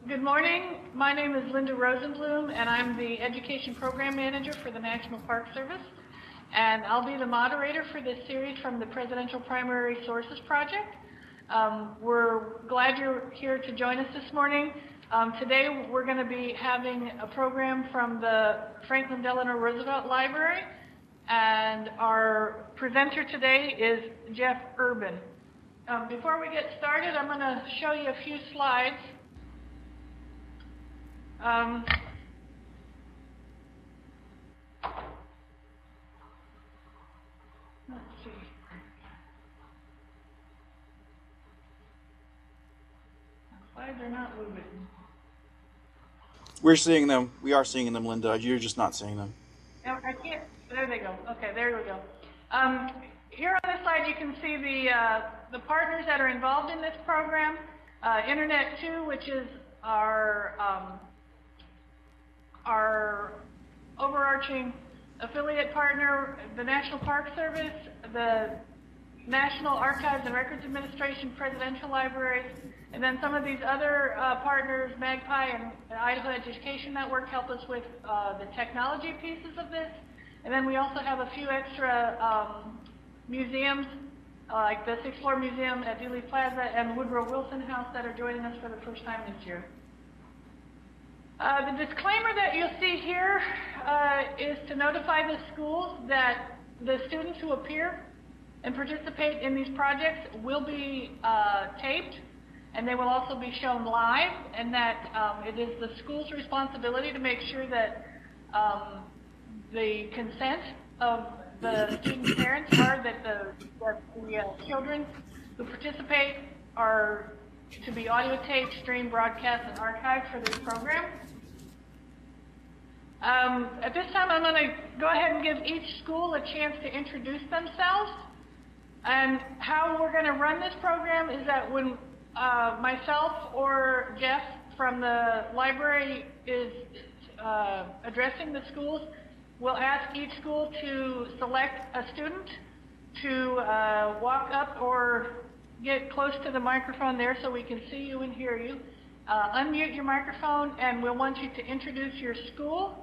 Good morning. My name is Linda Rosenblum, and I'm the Education Program Manager for the National Park Service. And I'll be the moderator for this series from the Presidential Primary Sources Project. We're glad you're here to join us this morning. Today we're going to be having a program from the Franklin Delano Roosevelt Library, and our presenter today is Jeff Urban. Before we get started, I'm going to show you a few slides. Let's see. The slides are not moving. We're seeing them. We are seeing them, Linda. You're just not seeing them. I can't. There they go. Okay, there we go. Here on this slide, you can see the partners that are involved in this program. Internet 2, which is our overarching affiliate partner, the National Park Service, the National Archives and Records Administration, Presidential Libraries, and then some of these other partners, Magpie and Idaho Education Network, help us with the technology pieces of this. And then we also have a few extra museums, like the 6th Floor Museum at Dealey Plaza and Woodrow Wilson House, that are joining us for the first time this year. The disclaimer that you'll see here is to notify the schools that the students who appear and participate in these projects will be taped, and they will also be shown live, and that it is the school's responsibility to make sure that the consent of the student parents are that the children who participate are to be audio taped, streamed, broadcast, and archived for this program. At this time, I'm going to go ahead and give each school a chance to introduce themselves. And how we're going to run this program is that when myself or Jeff from the library is addressing the schools, we'll ask each school to select a student to walk up or get close to the microphone there so we can see you and hear you. Unmute your microphone, and we'll want you to introduce your school.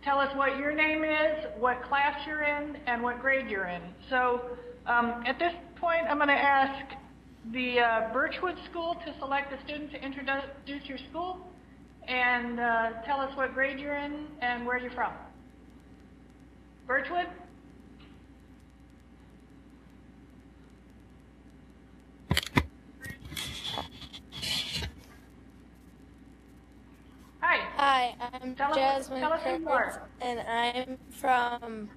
Tell us what your name is, what class you're in, and what grade you're in. So at this point, I'm going to ask the Birchwood School to select a student to introduce your school and tell us what grade you're in and where you're from. Birchwood? Hi, I'm Jasmine Kirkwood, and I'm from...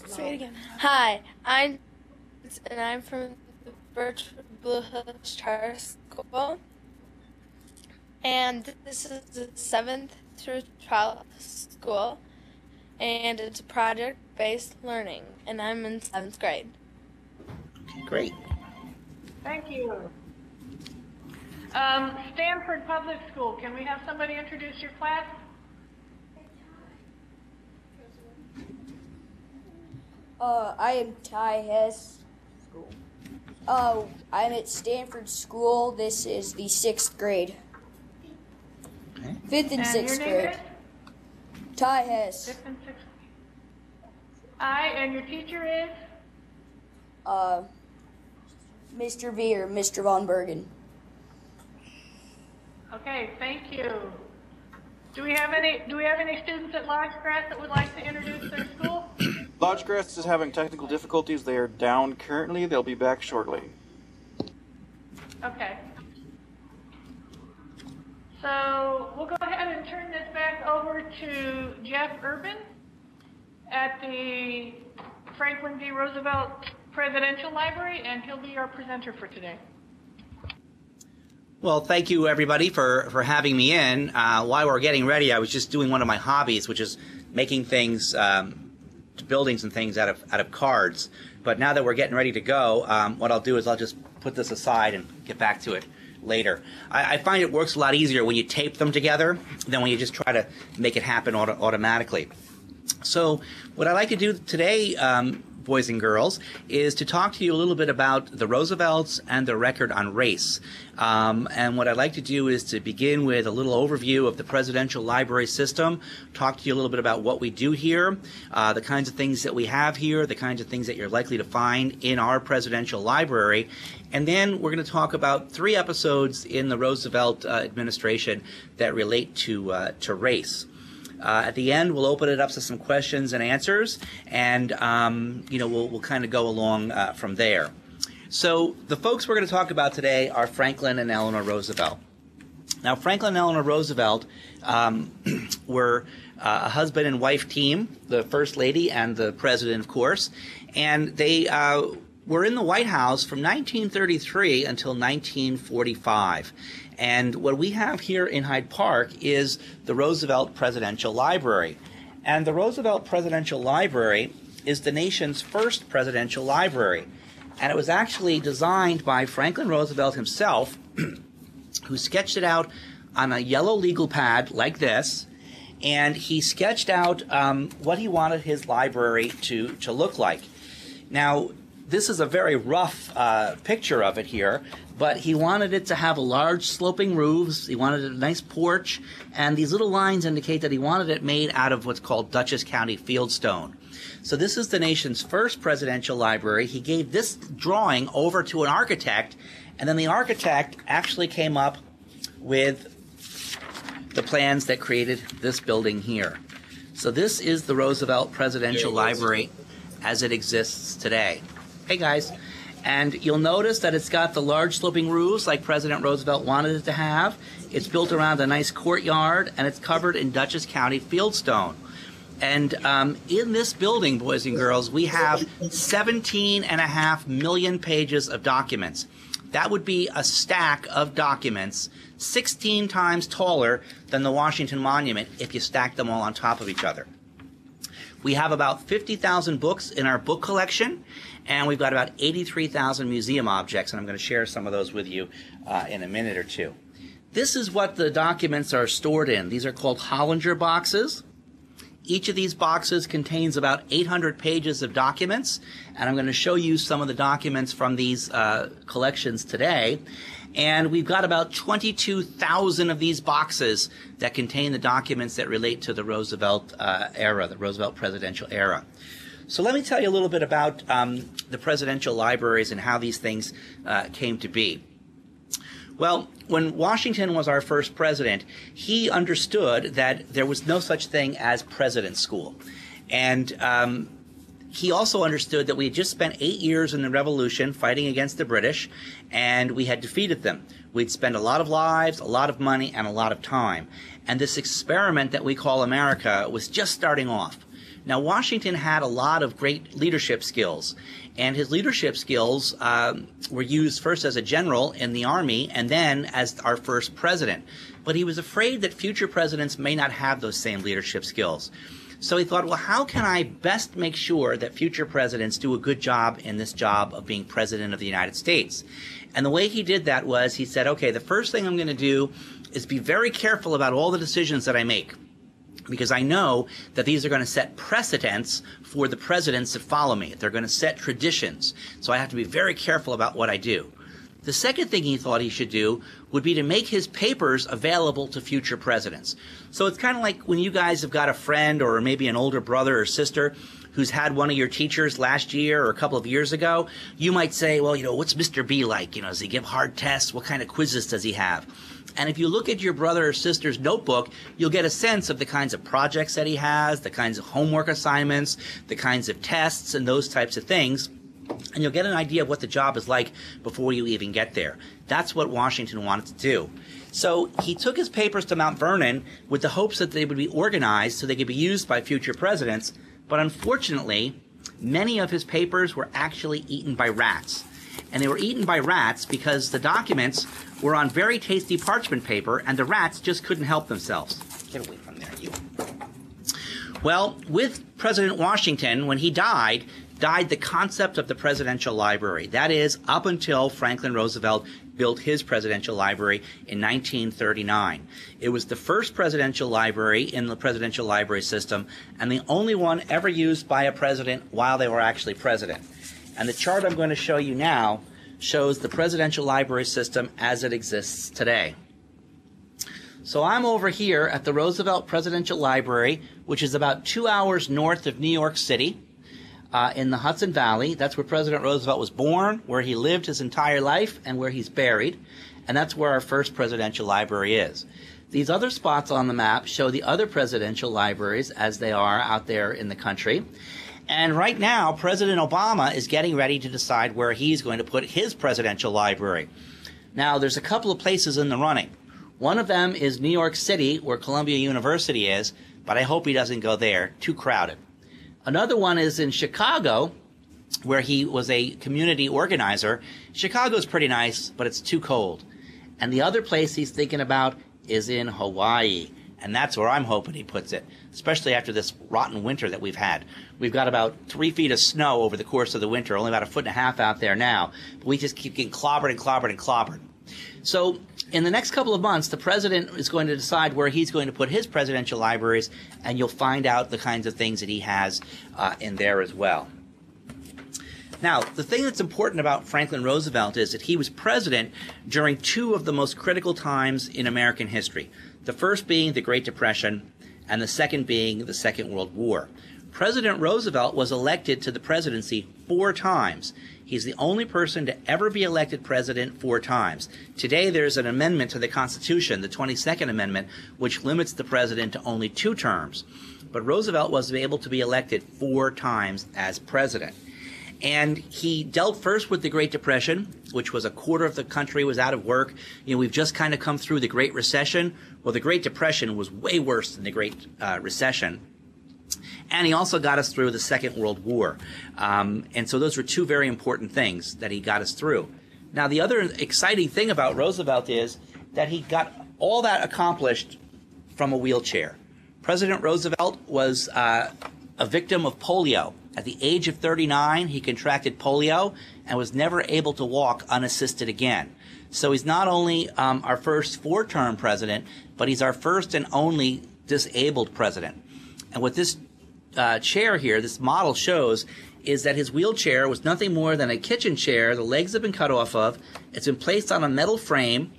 Say it again. Hi, I'm from the Birchwood Blue Hills Charter School, and this is the 7th through 12th school, and it's project-based learning, and I'm in 7th grade. Great. Thank you. Stanford Public School, can we have somebody introduce your class? I am Ty Hess. I'm at Stanford School. This is the 6th grade. Okay. 5th and 6th grade. Ty Hess. 5th and 6th. And your teacher is? Mr. V or Mr. Von Bergen. Okay, thank you. Do we have any students at Lodgegrass that would like to introduce their school? Lodgegrass is having technical difficulties. They are down currently. They'll be back shortly. Okay. So we'll go ahead and turn this back over to Jeff Urban at the Franklin D. Roosevelt Presidential Library, and he'll be our presenter for today. Well, thank you, everybody, for having me in. While we're getting ready, I was just doing one of my hobbies, which is making things, buildings and things out of cards. But now that we're getting ready to go, what I'll do is I'll just put this aside and get back to it later. I find it works a lot easier when you tape them together than when you just try to make it happen automatically. So what I'd like to do today, boys and girls, is to talk to you a little bit about the Roosevelts and their record on race. And what I'd like to do is to begin with a little overview of the presidential library system, talk to you a little bit about what we do here, the kinds of things that we have here, the kinds of things that you're likely to find in our presidential library. And then we're going to talk about 3 episodes in the Roosevelt administration that relate to race. At the end, we'll open it up to some questions and answers, and we'll kind of go along from there. So the folks we're going to talk about today are Franklin and Eleanor Roosevelt. Now, Franklin and Eleanor Roosevelt were a husband and wife team, the First Lady and the President, of course, and they were in the White House from 1933 until 1945. And what we have here in Hyde Park is the Roosevelt Presidential Library. And the Roosevelt Presidential Library is the nation's first presidential library. And it was actually designed by Franklin Roosevelt himself, who sketched it out on a yellow legal pad like this. And he sketched out what he wanted his library to look like. Now, this is a very rough picture of it here, but he wanted it to have a large sloping roofs, he wanted a nice porch, and these little lines indicate that he wanted it made out of what's called Dutchess County fieldstone. So this is the nation's first presidential library. He gave this drawing over to an architect, and then the architect actually came up with the plans that created this building here. So this is the Roosevelt Presidential Library as it exists today. Hey guys, and you'll notice that it's got the large sloping roofs like President Roosevelt wanted it to have. It's built around a nice courtyard, and it's covered in Dutchess County fieldstone. And in this building, boys and girls, we have 17.5 million pages of documents. That would be a stack of documents 16 times taller than the Washington Monument if you stack them all on top of each other. We have about 50,000 books in our book collection, and we've got about 83,000 museum objects, and I'm going to share some of those with you in a minute or two. This is what the documents are stored in. These are called Hollinger boxes. Each of these boxes contains about 800 pages of documents, and I'm going to show you some of the documents from these collections today. And we've got about 22,000 of these boxes that contain the documents that relate to the Roosevelt era, the Roosevelt presidential era. So let me tell you a little bit about the presidential libraries and how these things came to be. Well, when Washington was our first president, he understood that there was no such thing as president's school. And he also understood that we had just spent 8 years in the Revolution fighting against the British, and we had defeated them. We'd spent a lot of lives, a lot of money, and a lot of time. And this experiment that we call America was just starting off. Now, Washington had a lot of great leadership skills, and his leadership skills were used first as a general in the Army and then as our first president. But he was afraid that future presidents may not have those same leadership skills. So he thought, well, how can I best make sure that future presidents do a good job in this job of being president of the United States? And the way he did that was he said, okay, the first thing I'm going to do is be very careful about all the decisions that I make, because I know that these are going to set precedents for the presidents that follow me. They're going to set traditions. So I have to be very careful about what I do. The second thing he thought he should do would be to make his papers available to future presidents. So it's kind of like when you guys have got a friend or maybe an older brother or sister who's had one of your teachers last year or a couple of years ago. You might say, well, what's Mr. B like? Does he give hard tests? What kind of quizzes does he have? And if you look at your brother or sister's notebook, you'll get a sense of the kinds of projects that he has, the kinds of homework assignments, the kinds of tests, and those types of things. And you'll get an idea of what the job is like before you even get there. That's what Washington wanted to do. So he took his papers to Mount Vernon with the hopes that they would be organized so they could be used by future presidents. But unfortunately, many of his papers were actually eaten by rats. And they were eaten by rats because the documents were on very tasty parchment paper, and the rats just couldn't help themselves. Get away from there, you. Well, with President Washington, when he died, died the concept of the presidential library. That is, up until Franklin Roosevelt built his presidential library in 1939. It was the first presidential library in the presidential library system, and the only one ever used by a president while they were actually president. And the chart I'm going to show you now shows the presidential library system as it exists today. So I'm over here at the Roosevelt Presidential Library, which is about 2 hours north of New York City, in the Hudson Valley. That's where President Roosevelt was born, where he lived his entire life, and where he's buried. And that's where our first presidential library is. These other spots on the map show the other presidential libraries as they are out there in the country. And right now, President Obama is getting ready to decide where he's going to put his presidential library. Now, there's a couple of places in the running. One of them is New York City, where Columbia University is, but I hope he doesn't go there. Too crowded. Another one is in Chicago, where he was a community organizer. Chicago's pretty nice, but it's too cold. And the other place he's thinking about is in Hawaii. And that's where I'm hoping he puts it, especially after this rotten winter that we've had. We've got about 3 feet of snow over the course of the winter, only about 1.5 feet out there now. But we just keep getting clobbered and clobbered and clobbered. So in the next couple of months, the president is going to decide where he's going to put his presidential libraries, and you'll find out the kinds of things that he has in there as well. Now, the thing that's important about Franklin Roosevelt is that he was president during two of the most critical times in American history. The first being the Great Depression, and the second being the Second World War. President Roosevelt was elected to the presidency 4 times. He's the only person to ever be elected president 4 times. Today, there's an amendment to the Constitution, the 22nd Amendment, which limits the president to only 2 terms. But Roosevelt was able to be elected 4 times as president. And he dealt first with the Great Depression, which was a quarter of the country was out of work. You know, we've just kind of come through the Great Recession. Well, the Great Depression was way worse than the Great Recession. And he also got us through the Second World War. And so those were 2 very important things that he got us through. Now, the other exciting thing about Roosevelt is that he got all that accomplished from a wheelchair. President Roosevelt was a victim of polio. At the age of 39, he contracted polio and was never able to walk unassisted again. So he's not only our first 4-term president, but he's our first and only disabled president. And what this chair here, this model shows, is that his wheelchair was nothing more than a kitchen chair. The legs have been cut off of. It's been placed on a metal frame.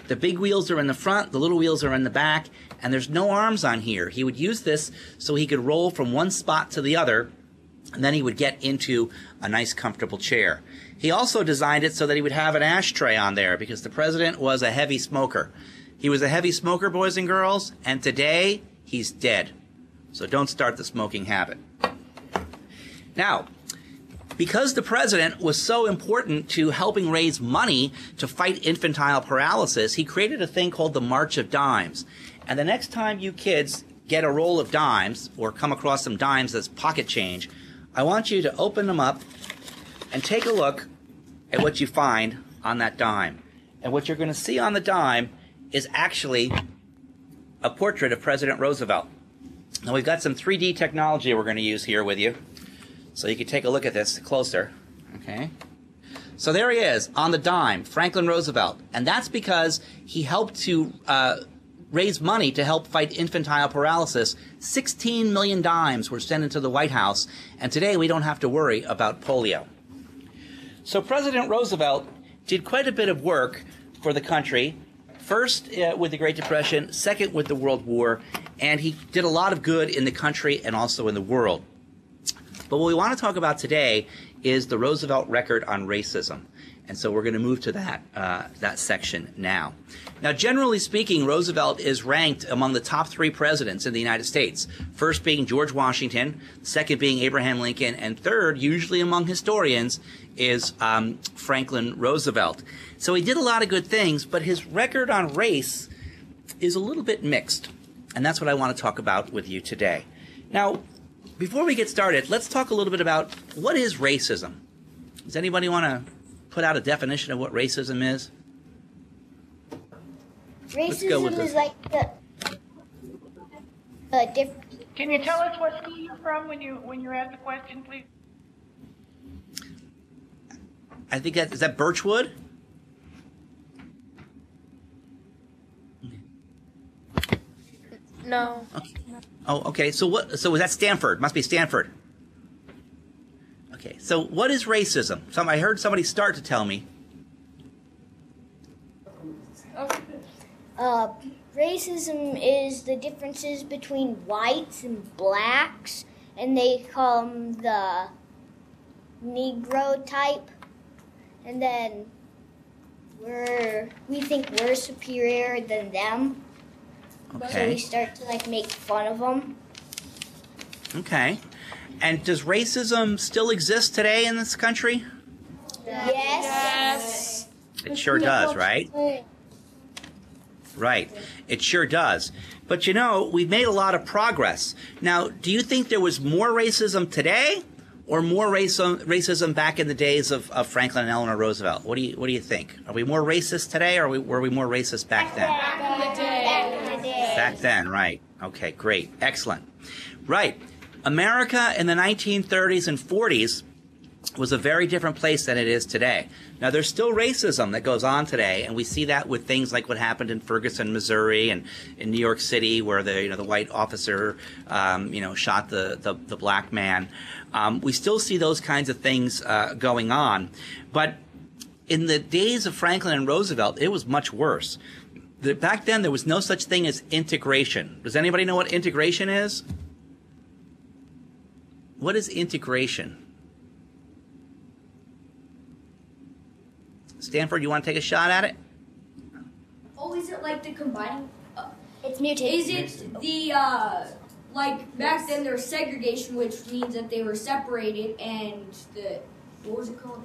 The big wheels are in the front, the little wheels are in the back, and there's no arms on here. He would use this so he could roll from one spot to the other, and then he would get into a nice, comfortable chair. He also designed it so that he would have an ashtray on there because the president was a heavy smoker. He was a heavy smoker, boys and girls, and today he's dead. So don't start the smoking habit. Now, because the president was so important to helping raise money to fight infantile paralysis, he created a thing called the March of Dimes. And the next time you kids get a roll of dimes or come across some dimes as pocket change, I want you to open them up and take a look at what you find on that dime. And what you're going to see on the dime is actually a portrait of President Roosevelt. Now, we've got some 3D technology we're going to use here with you, so you can take a look at this closer. Okay. So there he is on the dime, Franklin Roosevelt. And that's because he helped to raise money to help fight infantile paralysis. 16 million dimes were sent into the White House, and today we don't have to worry about polio. So President Roosevelt did quite a bit of work for the country, first with the Great Depression, second with the World War, and he did a lot of good in the country and also in the world. But what we want to talk about today is the Roosevelt record on racism. And so we're going to move to that section now. Now, generally speaking, Roosevelt is ranked among the top 3 presidents in the United States. First being George Washington, second being Abraham Lincoln, and third, usually among historians, is Franklin Roosevelt. So he did a lot of good things, but his record on race is a little bit mixed. And that's what I want to talk about with you today. Now, before we get started, let's talk a little bit about what is racism. Does anybody want to put out a definition of what racism is? Racism is like the Can you tell us what school you're from when you ask the question, please? I think is that Birchwood? No. Okay. Oh, okay. So what? So was that Stanford? Must be Stanford. Okay. So what is racism? I heard somebody start to tell me. Racism is the differences between whites and blacks, and they call them the Negro type. And then we think we're superior than them. Okay. So we start to like make fun of them. Okay. And does racism still exist today in this country? Yes. It sure does, right? Right. It sure does. But you know, we've made a lot of progress. Now, do you think there was more racism today or more racism back in the days of Franklin and Eleanor Roosevelt? What do you think? Are we more racist today or were we more racist back then? Back in the day. Back then, right. Okay, great. Excellent. Right. America in the 1930s and 40s was a very different place than it is today. Now, there's still racism that goes on today, and we see that with things like what happened in Ferguson, Missouri, and in New York City, where the white officer, shot the black man. We still see those kinds of things going on, but in the days of Franklin and Roosevelt, it was much worse. Back then, there was no such thing as integration. Does anybody know what integration is? What is integration? Stanford, you want to take a shot at it? Oh, is it like the combining? It's mutated. Is it the, like, back then there was segregation, which means that they were separated, and what was it called?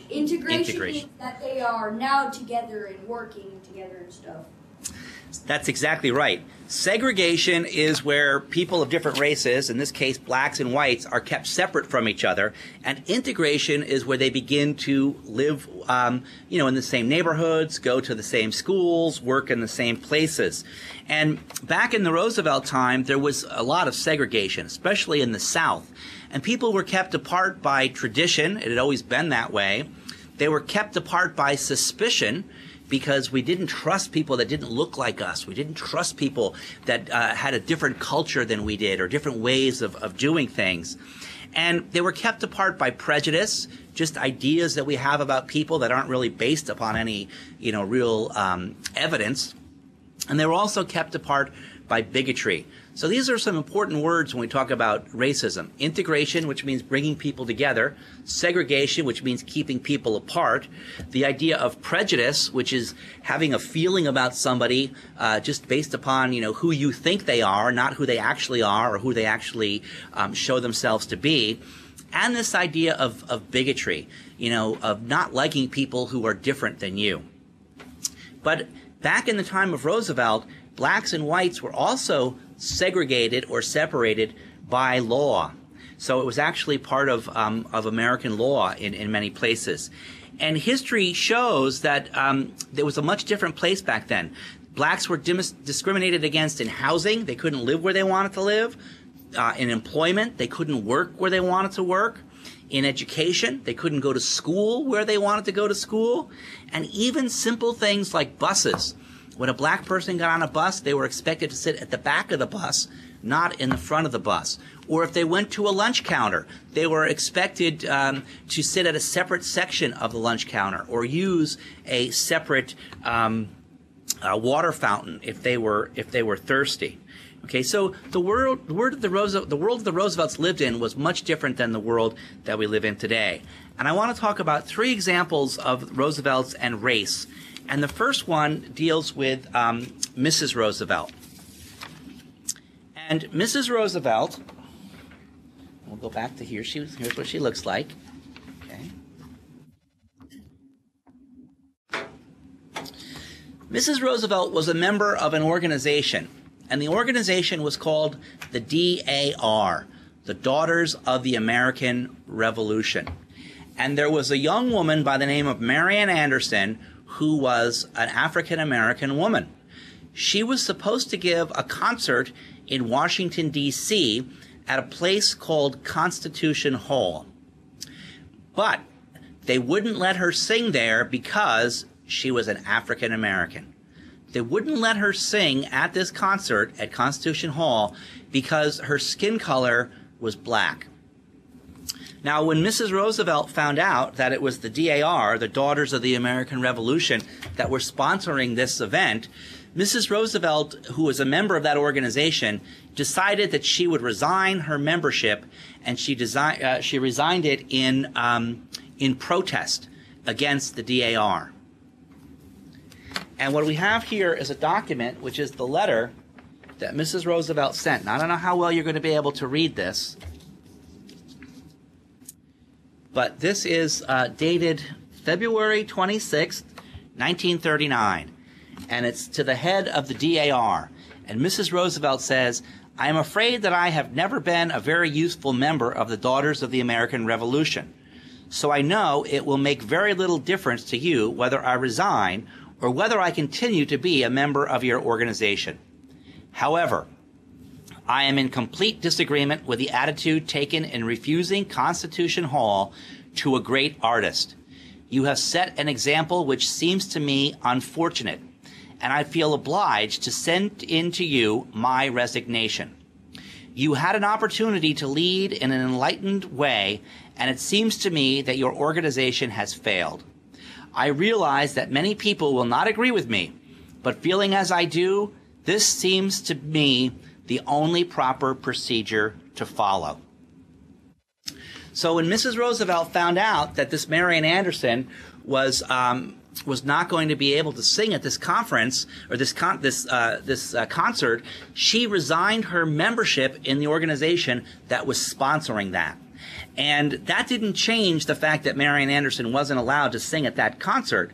Integration means that they are now together and working together and stuff. That's exactly right. Segregation is where people of different races, in this case blacks and whites, are kept separate from each other. And integration is where they begin to live, in the same neighborhoods, go to the same schools, work in the same places. And back in the Roosevelt time, there was a lot of segregation, especially in the South. And people were kept apart by tradition. It had always been that way. They were kept apart by suspicion, because we didn't trust people that didn't look like us. We didn't trust people that had a different culture than we did or different ways of doing things. And they were kept apart by prejudice, just ideas that we have about people that aren't really based upon any, real evidence. And they were also kept apart by bigotry. So these are some important words when we talk about racism. Integration, which means bringing people together. Segregation, which means keeping people apart. The idea of prejudice, which is having a feeling about somebody just based upon, who you think they are, not who they actually are or who they actually show themselves to be. And this idea of bigotry, of not liking people who are different than you. But back in the time of Roosevelt, blacks and whites were also segregated or separated by law. So it was actually part of American law in many places. And history shows that there was a much different place back then. Blacks were discriminated against in housing. They couldn't live where they wanted to live. In employment, they couldn't work where they wanted to work. In education, they couldn't go to school where they wanted to go to school. And even simple things like buses. When a black person got on a bus, they were expected to sit at the back of the bus, not in the front of the bus. Or if they went to a lunch counter, they were expected to sit at a separate section of the lunch counter or use a separate water fountain if they were thirsty. Okay, so the world the Roosevelts lived in was much different than the world that we live in today. And I want to talk about 3 examples of Roosevelts and race. And the first one deals with Mrs. Roosevelt. And Mrs. Roosevelt, we'll go back to here. Here's what she looks like. Okay. Mrs. Roosevelt was a member of an organization, and the organization was called the DAR, the Daughters of the American Revolution. And there was a young woman by the name of Marian Anderson who was an African-American woman. She was supposed to give a concert in Washington, D.C. at a place called Constitution Hall. But They wouldn't let her sing there because she was an African American. They wouldn't let her sing at this concert at Constitution Hall because her skin color was black. Now, when Mrs. Roosevelt found out that it was the DAR, the Daughters of the American Revolution, that were sponsoring this event, Mrs. Roosevelt, who was a member of that organization, decided that she would resign her membership, and she resigned it in protest against the DAR. And what we have here is a document, which is the letter that Mrs. Roosevelt sent. Now, I don't know how well you're going to be able to read this, but this is dated February 26th, 1939, and it's to the head of the DAR. And Mrs. Roosevelt says, "I am afraid that I have never been a very useful member of the Daughters of the American Revolution. So I know it will make very little difference to you whether I resign or whether I continue to be a member of your organization. However, I am in complete disagreement with the attitude taken in refusing Constitution Hall to a great artist. You have set an example which seems to me unfortunate, and I feel obliged to send in to you my resignation. You had an opportunity to lead in an enlightened way, and it seems to me that your organization has failed. I realize that many people will not agree with me, but feeling as I do, this seems to me the only proper procedure to follow." So when Mrs. Roosevelt found out that this Marian Anderson was not going to be able to sing at this conference or this concert, she resigned her membership in the organization that was sponsoring that. And that didn't change the fact that Marian Anderson wasn't allowed to sing at that concert.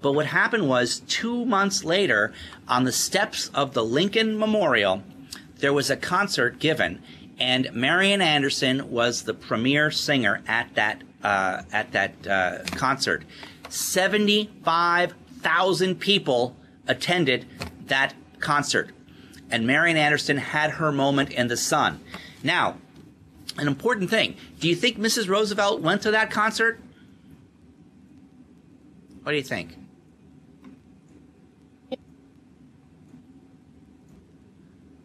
But what happened was 2 months later, on the steps of the Lincoln Memorial, there was a concert given, and Marian Anderson was the premier singer at that concert. 75,000 people attended that concert, and Marian Anderson had her moment in the sun. Now, an important thing. Do you think Mrs. Roosevelt went to that concert? What do you think?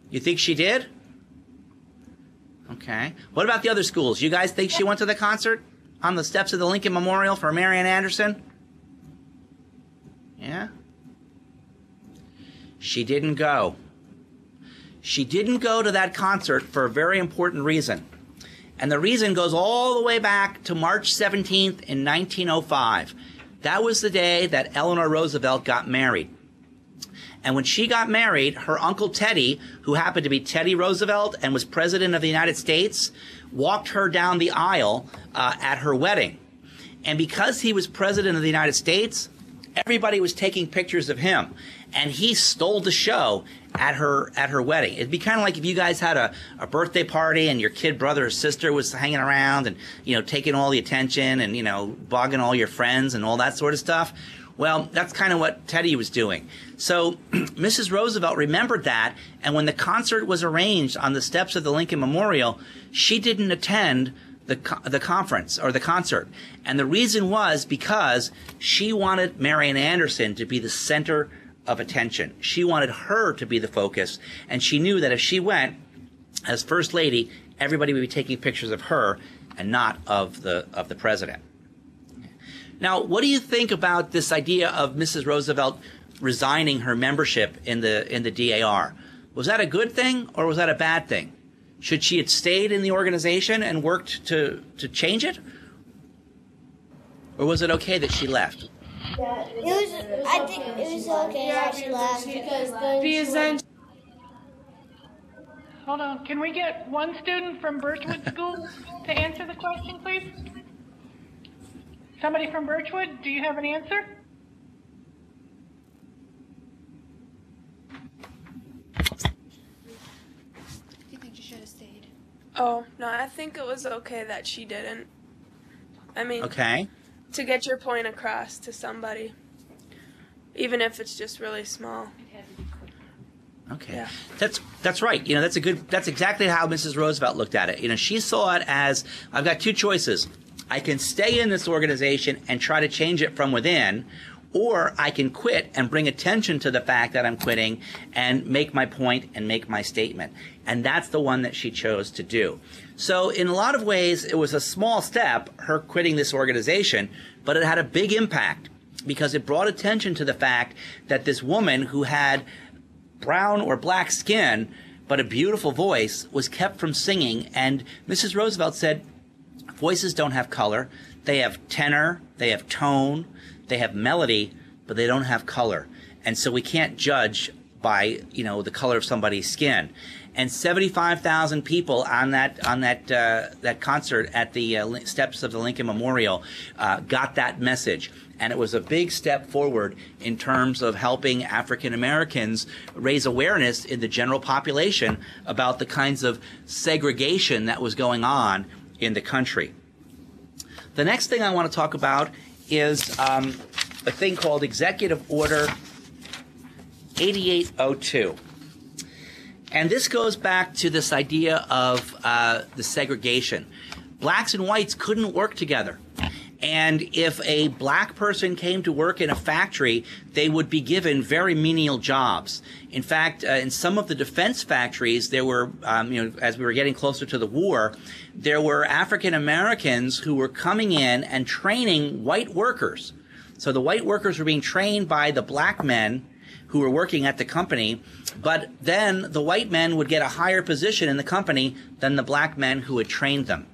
You think she did? Okay. What about the other schools? You guys think she went to the concert on the steps of the Lincoln Memorial for Marian Anderson? Yeah? She didn't go. She didn't go to that concert for a very important reason. And the reason goes all the way back to March 17th in 1905. That was the day that Eleanor Roosevelt got married. And when she got married, her Uncle Teddy, who happened to be Teddy Roosevelt and was President of the United States, walked her down the aisle at her wedding. And because he was President of the United States, everybody was taking pictures of him. And he stole the show at her wedding. It'd be kind of like if you guys had a birthday party and your kid brother or sister was hanging around and, taking all the attention and, bugging all your friends and all that sort of stuff. Well, that's kind of what Teddy was doing. So Mrs. Roosevelt remembered that, and when the concert was arranged on the steps of the Lincoln Memorial, she didn't attend the conference or the concert. And the reason was because she wanted Marian Anderson to be the center of attention. She wanted her to be the focus, and she knew that if she went as First Lady, everybody would be taking pictures of her and not of the president. Now, what do you think about this idea of Mrs. Roosevelt resigning her membership in the DAR? Was that a good thing or was that a bad thing? Should she have stayed in the organization and worked to change it? Or was it okay that she left? I think it was okay that she left. Because Hold on. Can we get one student from Birchwood School to answer the question, please? Somebody from Birchwood, do you have an answer? You think she should have stayed? Oh, no, I think it was okay that she didn't. I mean, Okay. to get your point across to somebody, even if it's just really small. Okay. Yeah. That's right. That's exactly how Mrs. Roosevelt looked at it. She saw it as, I've got two choices. I can stay in this organization and try to change it from within, or I can quit and bring attention to the fact that I'm quitting and make my point and make my statement. And that's the one that she chose to do. So in a lot of ways, it was a small step, her quitting this organization, but it had a big impact because it brought attention to the fact that this woman who had brown or black skin but a beautiful voice was kept from singing. And Mrs. Roosevelt said, voices don't have color. They have tenor, they have tone, they have melody, but they don't have color. And so we can't judge by, the color of somebody's skin. And 75,000 people on that concert at the steps of the Lincoln Memorial got that message. And it was a big step forward in terms of helping African Americans raise awareness in the general population about the kinds of segregation that was going on in the country. The next thing I want to talk about is a thing called Executive Order 8802. And this goes back to this idea of the segregation. Blacks and whites couldn't work together. And if a black person came to work in a factory, they would be given very menial jobs. In fact, in some of the defense factories, there were, as we were getting closer to the war, there were African Americans who were coming in and training white workers. So the white workers were being trained by the black men who were working at the company, but then the white men would get a higher position in the company than the black men who had trained them.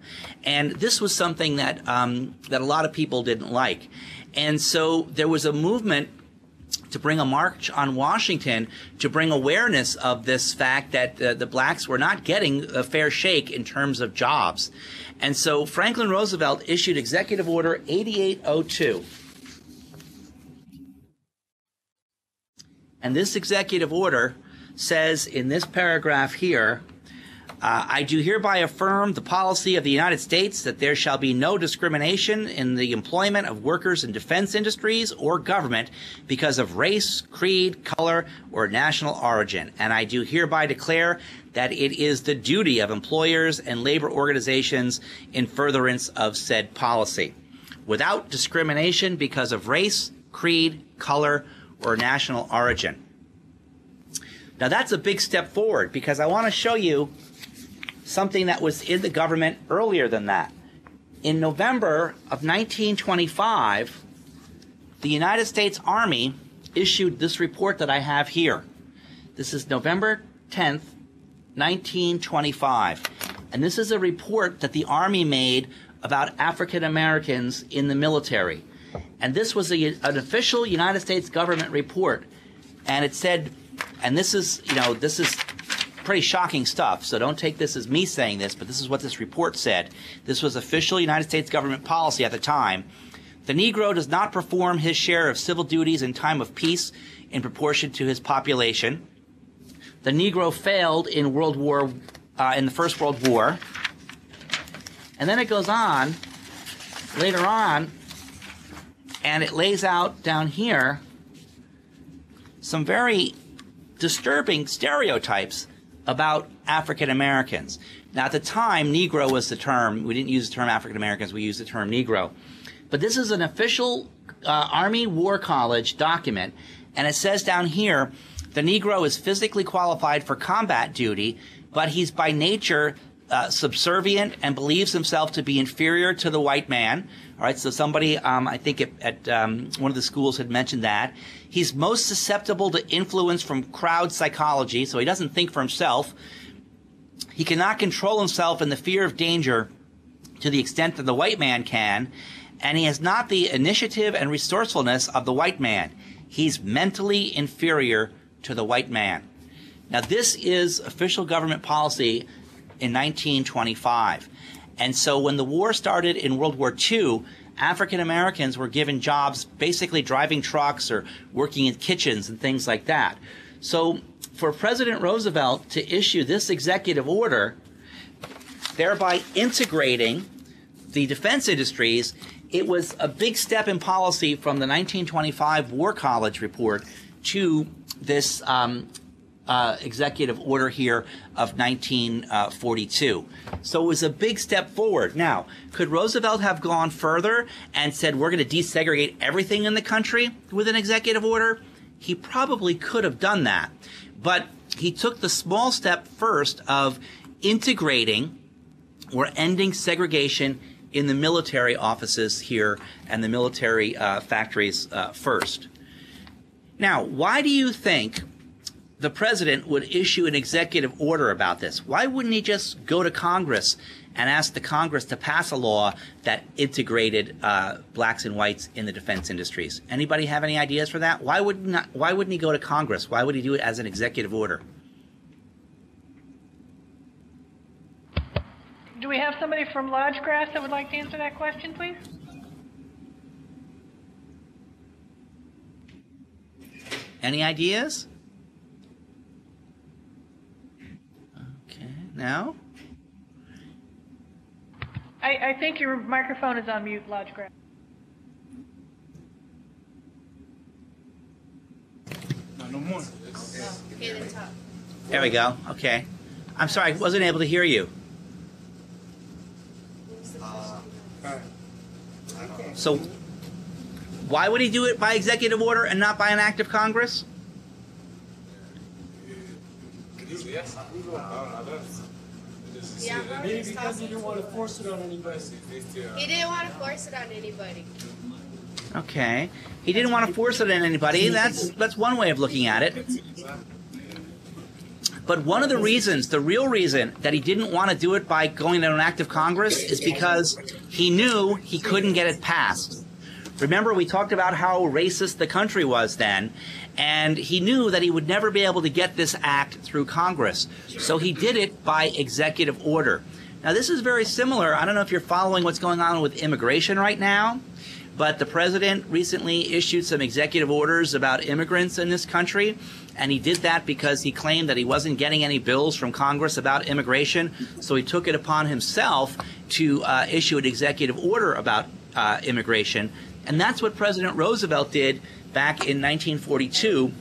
And this was something that that a lot of people didn't like. And so there was a movement to bring a march on Washington to bring awareness of this fact that the blacks were not getting a fair shake in terms of jobs. And so Franklin Roosevelt issued Executive Order 8802. And this executive order says in this paragraph here, I do hereby affirm the policy of the United States that there shall be no discrimination in the employment of workers in defense industries or government because of race, creed, color, or national origin. And I do hereby declare that it is the duty of employers and labor organizations in furtherance of said policy, without discrimination because of race, creed, color, or national origin. Now that's a big step forward because I want to show you something that was in the government earlier than that. In November of 1925, the United States Army issued this report that I have here. This is November 10th, 1925. And this is a report that the Army made about African Americans in the military. And this was an official United States government report. And it said, and this is pretty shocking stuff, so don't take this as me saying this, but this is what this report said. This was official United States government policy at the time. The Negro does not perform his share of civil duties in time of peace in proportion to his population. The Negro failed in the First World War. And then it goes on, later on, and it lays out down here some very disturbing stereotypes about African Americans. Now, at the time, Negro was the term. We didn't use the term African Americans. We used the term Negro. But this is an official Army War College document, and it says down here, the Negro is physically qualified for combat duty, but he's by nature subservient and believes himself to be inferior to the white man. All right, so somebody, I think at one of the schools had mentioned that. He's most susceptible to influence from crowd psychology, so he doesn't think for himself. He cannot control himself in the fear of danger to the extent that the white man can, and he has not the initiative and resourcefulness of the white man. He's mentally inferior to the white man. Now, this is official government policy in 1925. And so when the war started in World War II, African Americans were given jobs basically driving trucks or working in kitchens and things like that. So for President Roosevelt to issue this executive order, thereby integrating the defense industries, it was a big step in policy from the 1925 War College report to this executive order here of 1942. So it was a big step forward. Now, could Roosevelt have gone further and said, we're going to desegregate everything in the country with an executive order? He probably could have done that. But he took the small step first of integrating or ending segregation in the military offices here and the military factories first. Now, why do you think the president would issue an executive order about this? Why wouldn't he just go to Congress and ask the Congress to pass a law that integrated blacks and whites in the defense industries? Anybody have any ideas for that? Why wouldn't he go to Congress? Why would he do it as an executive order? Do we have somebody from Lodgegrass that would like to answer that question, please? Any ideas? Okay, now? I think your microphone is on mute, Lodgegrass. No more. There we go. Okay. I'm sorry, I wasn't able to hear you. So, why would he do it by executive order and not by an act of Congress? Maybe because he didn't want to force it on anybody. He didn't want to force it on anybody. Okay. He didn't want to force it on anybody. That's one way of looking at it. But one of the reasons, the real reason that he didn't want to do it by going to an act of Congress is because he knew he couldn't get it passed. Remember, we talked about how racist the country was then, and he knew that he would never be able to get this act through Congress. So he did it by executive order. Now, this is very similar. I don't know if you're following what's going on with immigration right now, but the president recently issued some executive orders about immigrants in this country, and he did that because he claimed that he wasn't getting any bills from Congress about immigration, so he took it upon himself to issue an executive order about immigration. And that's what President Roosevelt did back in 1942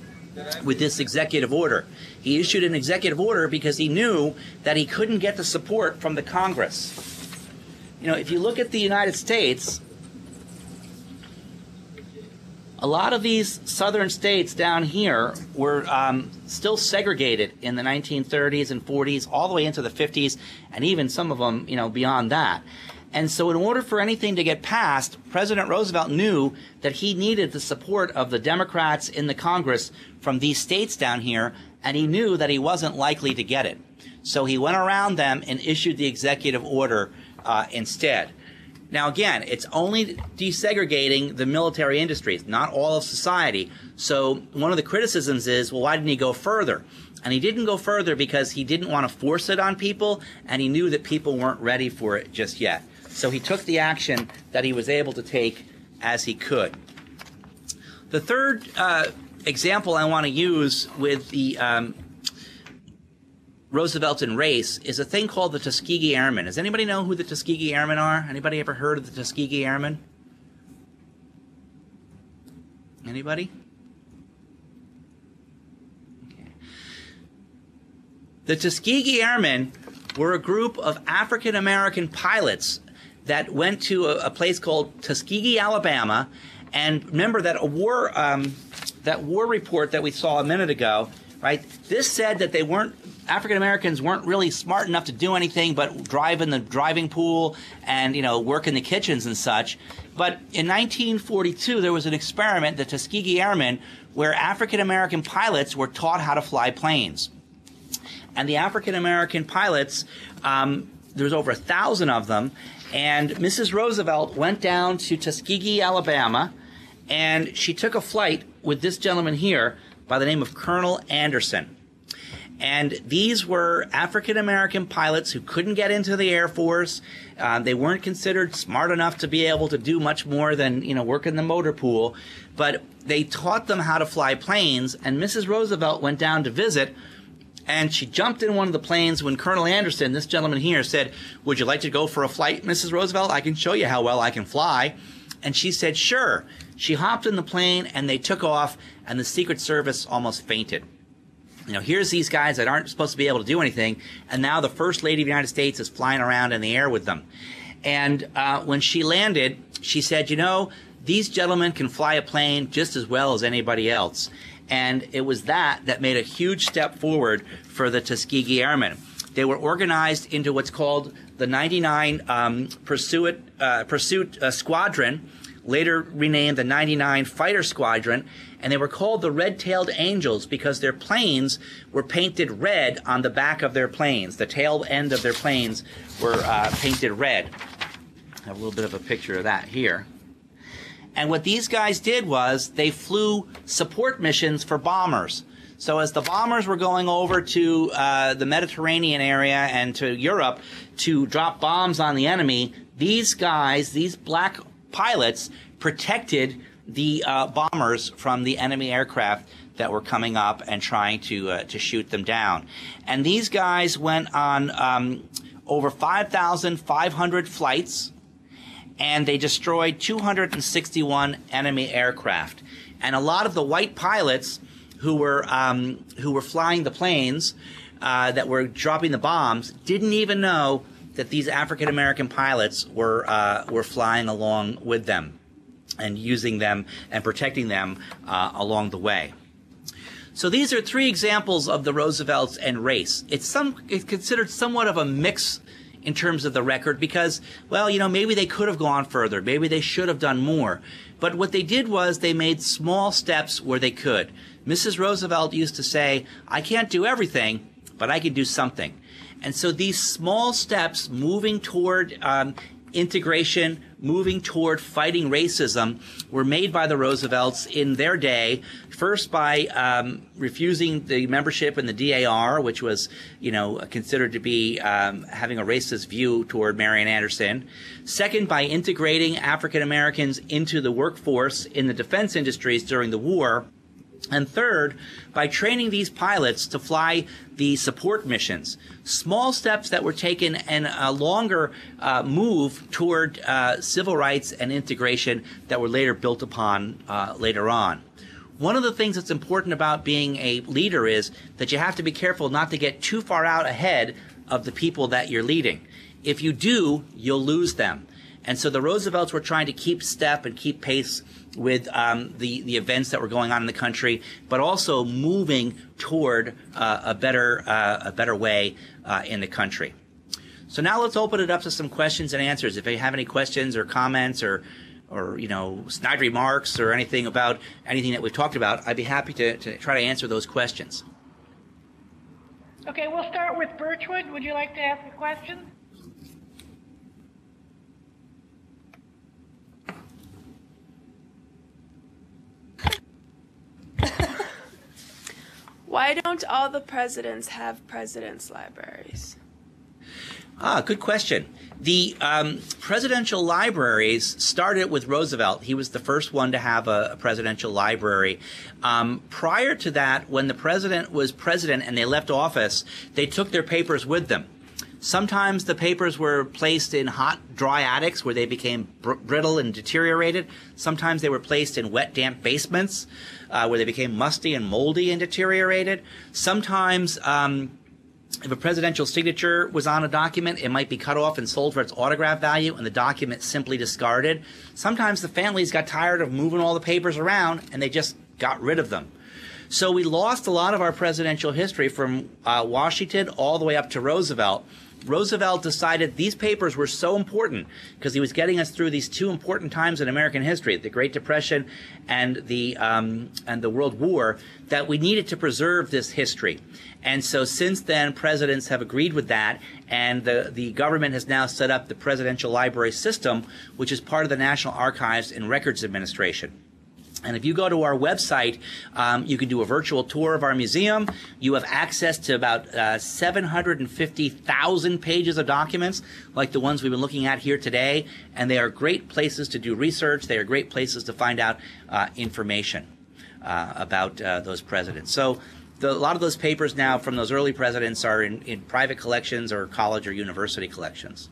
with this executive order. He issued an executive order because he knew that he couldn't get the support from the Congress. You know, if you look at the United States, a lot of these southern states down here were still segregated in the 1930s and 40s, all the way into the 50s, and even some of them, you know, beyond that. And so in order for anything to get passed, President Roosevelt knew that he needed the support of the Democrats in the Congress from these states down here, and he knew that he wasn't likely to get it. So he went around them and issued the executive order instead. Now, again, it's only desegregating the military industries, not all of society. So one of the criticisms is, well, why didn't he go further? And he didn't go further because he didn't want to force it on people, and he knew that people weren't ready for it just yet. So he took the action that he was able to take as he could. The third example I want to use with the Roosevelt and race is a thing called the Tuskegee Airmen. Does anybody know who the Tuskegee Airmen are? Anybody ever heard of the Tuskegee Airmen? Anybody? Okay. The Tuskegee Airmen were a group of African American pilots that went to a place called Tuskegee, Alabama, and remember that that war report that we saw a minute ago, right? This said that African Americans weren't really smart enough to do anything but drive in the driving pool and, you know, work in the kitchens and such. But in 1942, there was an experiment, the Tuskegee Airmen, where African American pilots were taught how to fly planes. And the African American pilots, there was over 1,000 of them, and Mrs. Roosevelt went down to Tuskegee, Alabama, and she took a flight with this gentleman here by the name of Colonel Anderson. And these were African American pilots who couldn't get into the Air Force. They weren't considered smart enough to be able to do much more than, you know, work in the motor pool. But they taught them how to fly planes, and Mrs. Roosevelt went down to visit, and she jumped in one of the planes when Colonel Anderson, this gentleman here, said, "Would you like to go for a flight, Mrs. Roosevelt? I can show you how well I can fly." And she said, "Sure." She hopped in the plane, and they took off, and the Secret Service almost fainted. here's these guys that aren't supposed to be able to do anything, and now the First Lady of the United States is flying around in the air with them. And when she landed, she said, these gentlemen can fly a plane just as well as anybody else. And it was that made a huge step forward for the Tuskegee Airmen. They were organized into what's called the 99 Pursuit Squadron, later renamed the 99 Fighter Squadron, and they were called the Red-Tailed Angels because their planes were painted red on the back of their planes. The tail end of their planes were painted red. I have a little bit of a picture of that here. And what these guys did was they flew support missions for bombers. So as the bombers were going over to the Mediterranean area and to Europe to drop bombs on the enemy, these guys, these black pilots, protected the bombers from the enemy aircraft that were coming up and trying to shoot them down. And these guys went on over 5,500 flights, and they destroyed 261 enemy aircraft. And a lot of the white pilots who were flying the planes that were dropping the bombs didn't even know that these African American pilots were flying along with them and using them and protecting them along the way. So these are three examples of the Roosevelts and race. It's considered somewhat of a mix in terms of the record because, well, maybe they could have gone further. Maybe they should have done more. But what they did was they made small steps where they could. Mrs. Roosevelt used to say, I can't do everything, but I can do something. And so these small steps moving toward integration, moving toward fighting racism, were made by the Roosevelts in their day, first by refusing the membership in the DAR, which was, considered to be having a racist view toward Marian Anderson. Second, by integrating African Americans into the workforce in the defense industries during the war. And third, by training these pilots to fly the support missions. Small steps that were taken and a longer move toward civil rights and integration that were later built upon later on. One of the things that's important about being a leader is that you have to be careful not to get too far out ahead of the people that you're leading. If you do, you'll lose them. And so the Roosevelts were trying to keep step and keep pace with the events that were going on in the country, but also moving toward a better way in the country. So now let's open it up to some questions and answers. If you have any questions or comments or snide remarks or anything about anything that we've talked about, I'd be happy to try to answer those questions. Okay, we'll start with Birchwood. Would you like to ask a question? Why don't all the presidents have presidents' libraries? Good question. The presidential libraries started with Roosevelt. He was the first one to have a presidential library. Prior to that, when the president was president and they left office, they took their papers with them. Sometimes the papers were placed in hot, dry attics where they became brittle and deteriorated. Sometimes they were placed in wet, damp basements where they became musty and moldy and deteriorated. Sometimes if a presidential signature was on a document, it might be cut off and sold for its autograph value and the document simply discarded. Sometimes the families got tired of moving all the papers around and they just got rid of them. So we lost a lot of our presidential history from Washington all the way up to Roosevelt. Roosevelt decided these papers were so important because he was getting us through these two important times in American history, the Great Depression and the World War, that we needed to preserve this history. And so since then, presidents have agreed with that, and the government has now set up the Presidential Library System, which is part of the National Archives and Records Administration. And if you go to our website, you can do a virtual tour of our museum. You have access to about 750,000 pages of documents like the ones we've been looking at here today. And they are great places to do research. They are great places to find out information about those presidents. So a lot of those papers now from those early presidents are in private collections or college or university collections.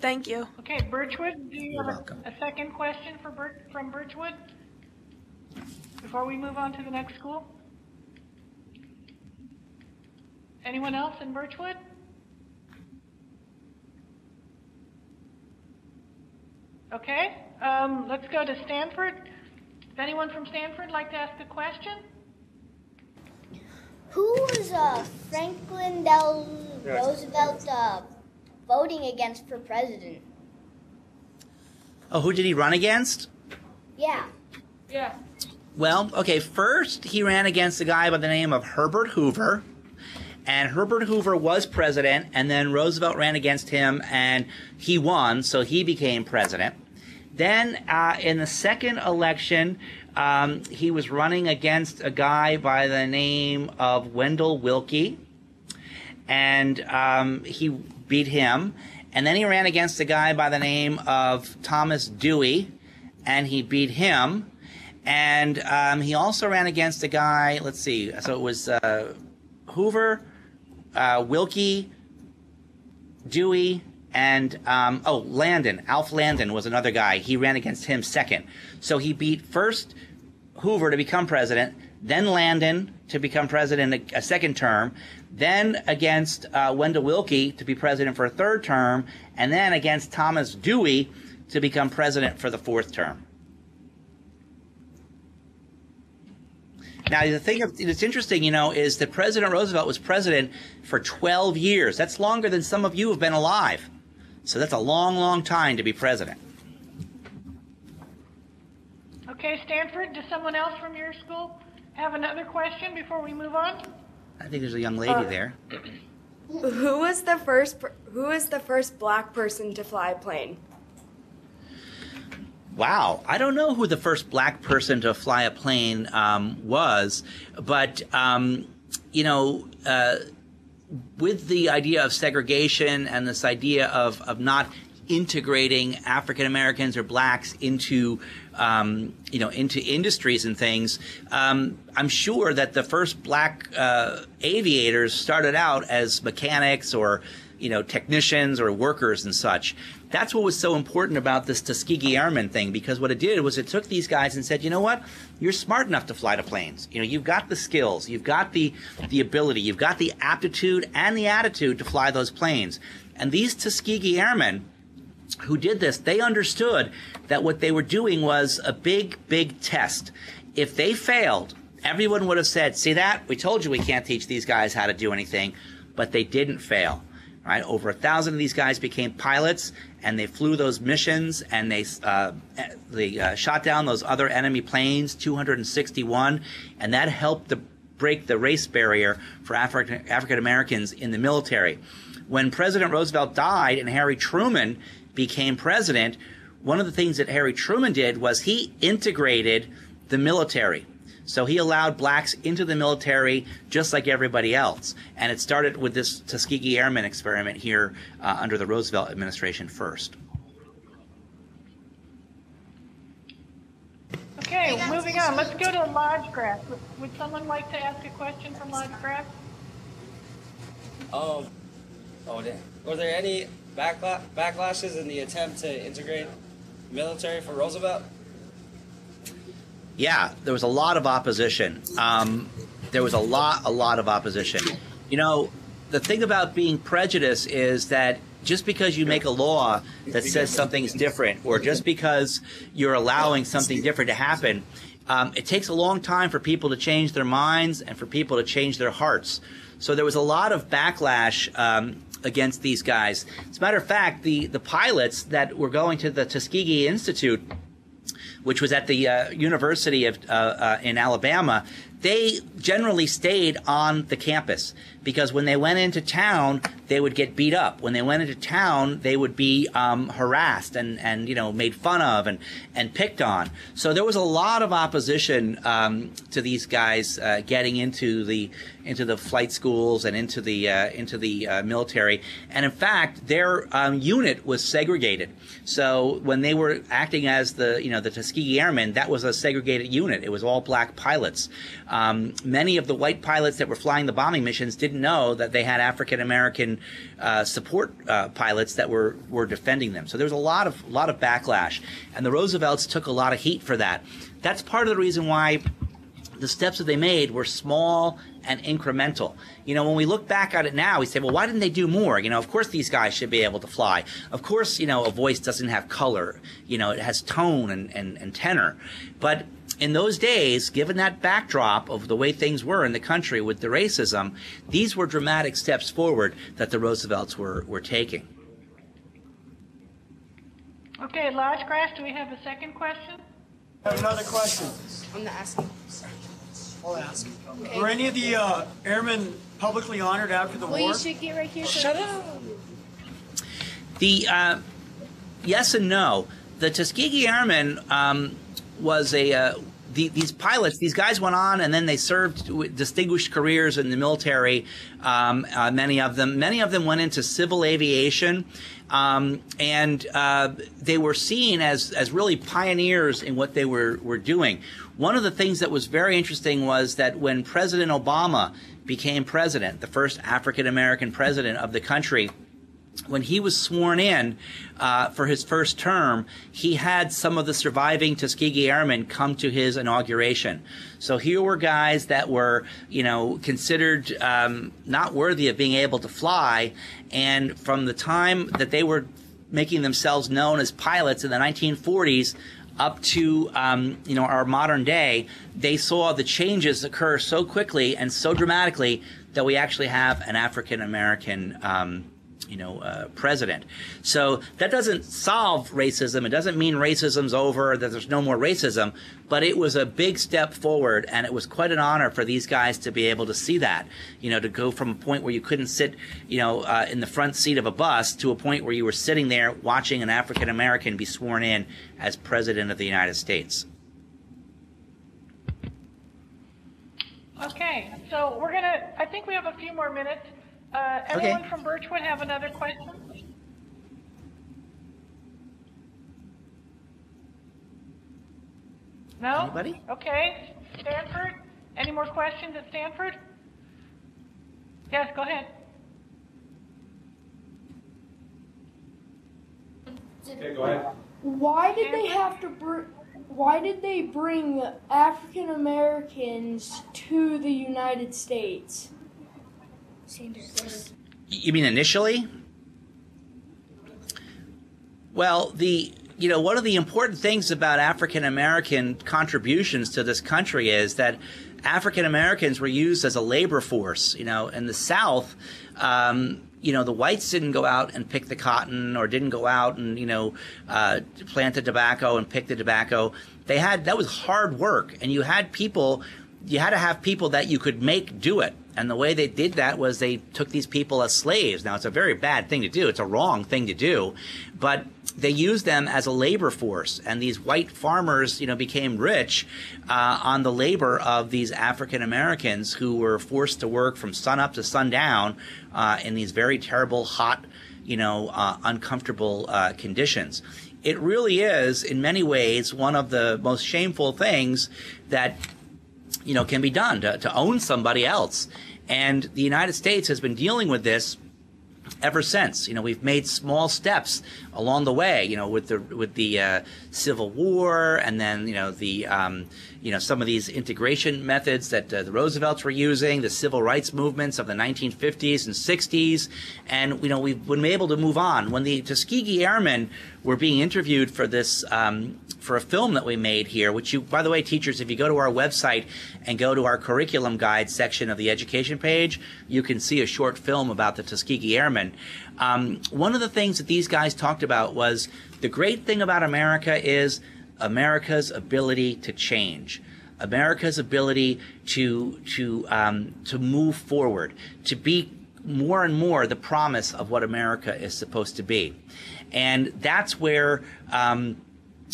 Thank you. Okay, Birchwood, do you You're have welcome. a second question from Birchwood before we move on to the next school? Anyone else in Birchwood? Okay, let's go to Stanford. Does anyone from Stanford like to ask a question? Who was Franklin Del Roosevelt voting against for president? Oh, who did he run against? Yeah. Yeah. Well, okay, first he ran against a guy by the name of Herbert Hoover. And Herbert Hoover was president, and then Roosevelt ran against him, and he won, so he became president. Then in the second election, he was running against a guy by the name of Wendell Willkie, and he beat him. And then he ran against a guy by the name of Thomas Dewey, and he beat him. And he also ran against a guy, let's see, so it was Hoover, Willkie, Dewey, and Landon. Alf Landon was another guy. He ran against him second. So he beat first Hoover to become president, then Landon to become president a second term, then against Wendell Willkie to be president for a third term, and then against Thomas Dewey to become president for the fourth term. Now, the thing that's interesting, you know, is that President Roosevelt was president for 12 years. That's longer than some of you have been alive. So that's a long, long time to be president. Okay, Stanford, does someone else from your school have another question before we move on? I think there's a young lady there. Who was the first black person to fly a plane? Wow, I don't know who the first black person to fly a plane was, but you know, with the idea of segregation and this idea of not integrating African Americans or blacks into you know, into industries and things, I'm sure that the first black aviators started out as mechanics or, you know, technicians or workers and such. That's what was so important about this Tuskegee Airmen thing, because what it did was it took these guys and said, you know what, you're smart enough to fly the planes. You know, you've got the skills, you've got the ability, you've got the aptitude and the attitude to fly those planes. And these Tuskegee Airmen who did this, they understood that what they were doing was a big, big test. If they failed, everyone would have said, see that? We told you we can't teach these guys how to do anything. But they didn't fail. Right? Over 1,000 of these guys became pilots, and they flew those missions, and they shot down those other enemy planes, 261, and that helped to break the race barrier for African Americans in the military. When President Roosevelt died and Harry Truman became president, one of the things that Harry Truman did was he integrated the military. So he allowed blacks into the military just like everybody else. And it started with this Tuskegee Airmen experiment here under the Roosevelt administration first. Okay, moving on. Let's go to Lodgegrass. Would someone like to ask a question from Lodgegrass? Were there any backlashes in the attempt to integrate military for Roosevelt? Yeah, there was a lot of opposition. There was a lot of opposition. You know, the thing about being prejudiced is that just because you make a law that says something's different, or just because you're allowing something different to happen, it takes a long time for people to change their minds and for people to change their hearts. So there was a lot of backlash against these guys. As a matter of fact, the pilots that were going to the Tuskegee Institute, which was at the University of in Alabama, they generally stayed on the campus because when they went into town, they would get beat up. When they went into town, they would be harassed and you know, made fun of and picked on. So there was a lot of opposition to these guys getting into the flight schools and into the military. And in fact, their unit was segregated. So when they were acting as the Tuskegee Airmen, that was a segregated unit. It was all black pilots. Many of the white pilots that were flying the bombing missions didn't know that they had African American support pilots that were defending them. So there was a lot of backlash, and the Roosevelts took a lot of heat for that. That's part of the reason why the steps that they made were small and incremental. When we look back at it now, we say, well, why didn't they do more? Of course these guys should be able to fly. Of course, a voice doesn't have color. It has tone and tenor. But in those days, given that backdrop of the way things were in the country with the racism, these were dramatic steps forward that the Roosevelts were taking. Okay, Lodgegrass, do we have a second question? I have another question. I'm not asking. I'll ask. Okay. Were any of the airmen publicly honored after the Well, war? you should get right here. Shut up. The yes and no. The Tuskegee Airmen was these pilots. These guys went on and then they served with distinguished careers in the military. Many of them went into civil aviation, and they were seen as really pioneers in what they were doing. One of the things that was very interesting was that when President Obama became president, the first African American president of the country, when he was sworn in for his first term, he had some of the surviving Tuskegee Airmen come to his inauguration. So here were guys that were, considered not worthy of being able to fly, and from the time that they were making themselves known as pilots in the 1940s up to our modern day, they saw the changes occur so quickly and so dramatically that we actually have an African American president. So that doesn't solve racism. It doesn't mean racism's over or that there's no more racism, but it was a big step forward, and it was quite an honor for these guys to be able to see that, to go from a point where you couldn't sit, in the front seat of a bus to a point where you were sitting there watching an African American be sworn in as President of the United States. Okay, so I think we have a few more minutes. Anyone from Birchwood have another question? No? Anybody? Okay. Stanford? Any more questions at Stanford? Yes, go ahead. Okay, go ahead. Why did they bring African Americans to the United States? You mean initially? Well, one of the important things about African American contributions to this country is that African Americans were used as a labor force. In the South, the whites didn't go out and pick the cotton or didn't go out and, plant the tobacco and pick the tobacco. That was hard work, and you had to have people that you could make do it. And the way they did that was they took these people as slaves. Now, it's a very bad thing to do. It's a wrong thing to do. But they used them as a labor force. And these white farmers, became rich on the labor of these African Americans who were forced to work from sunup to sundown in these very terrible, hot, uncomfortable conditions. It really is, in many ways, one of the most shameful things that can be done to own somebody else. And the United States has been dealing with this ever since. We've made small steps along the way, with the Civil War, and then, some of these integration methods that the Roosevelts were using, the civil rights movements of the 1950s and 60s. And, we've been able to move on. When the Tuskegee Airmen were being interviewed for this, for a film that we made here, which by the way, teachers, if you go to our website and go to our curriculum guide section of the education page, you can see a short film about the Tuskegee Airmen. One of the things that these guys talked about was the great thing about America is America's ability to change, America's ability to move forward, to be more and more the promise of what America is supposed to be. And that's where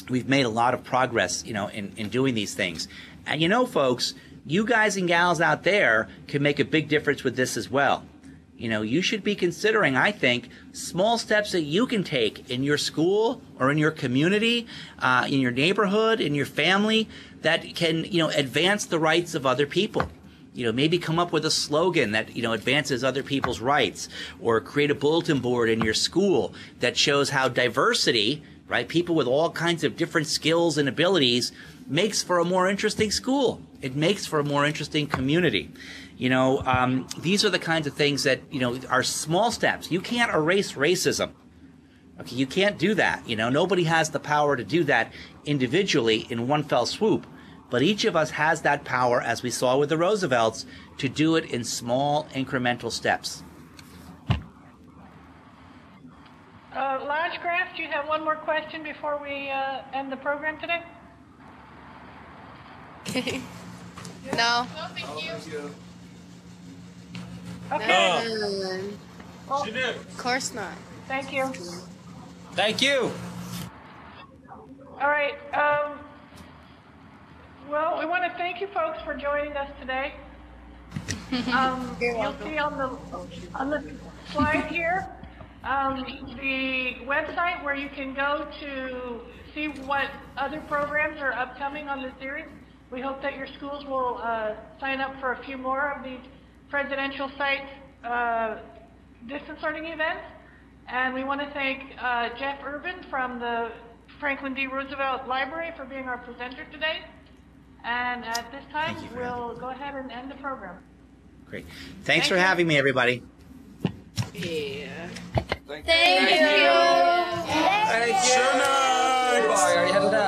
we've made a lot of progress, in doing these things. And folks, you guys and gals out there can make a big difference with this as well. You should be considering, I think, small steps that you can take in your school or in your community, in your neighborhood, in your family, that can, advance the rights of other people. Maybe come up with a slogan that, advances other people's rights, or create a bulletin board in your school that shows how diversity, right, people with all kinds of different skills and abilities, makes for a more interesting school It makes for a more interesting community. You know, these are the kinds of things that, you know, are small steps. You can't erase racism. Okay, you can't do that. You know, nobody has the power to do that individually in one fell swoop. But each of us has that power, as we saw with the Roosevelts, to do it in small incremental steps. Lodgecraft, do you have one more question before we end the program today? No. Thank you. No. Okay. Well, Of course not. thank you. Thank you. All right. Well, we want to thank you folks for joining us today. You'll see on the slide here the website where you can go to see what other programs are upcoming on the series. We hope that your schools will sign up for a few more of these presidential site distance learning events. And we want to thank Jeff Urban from the Franklin D. Roosevelt Library for being our presenter today. And at this time, we'll go ahead and end the program. Great. Thanks for having me, everybody. Yeah. Thank you. Thank you. Bye. I already had it up.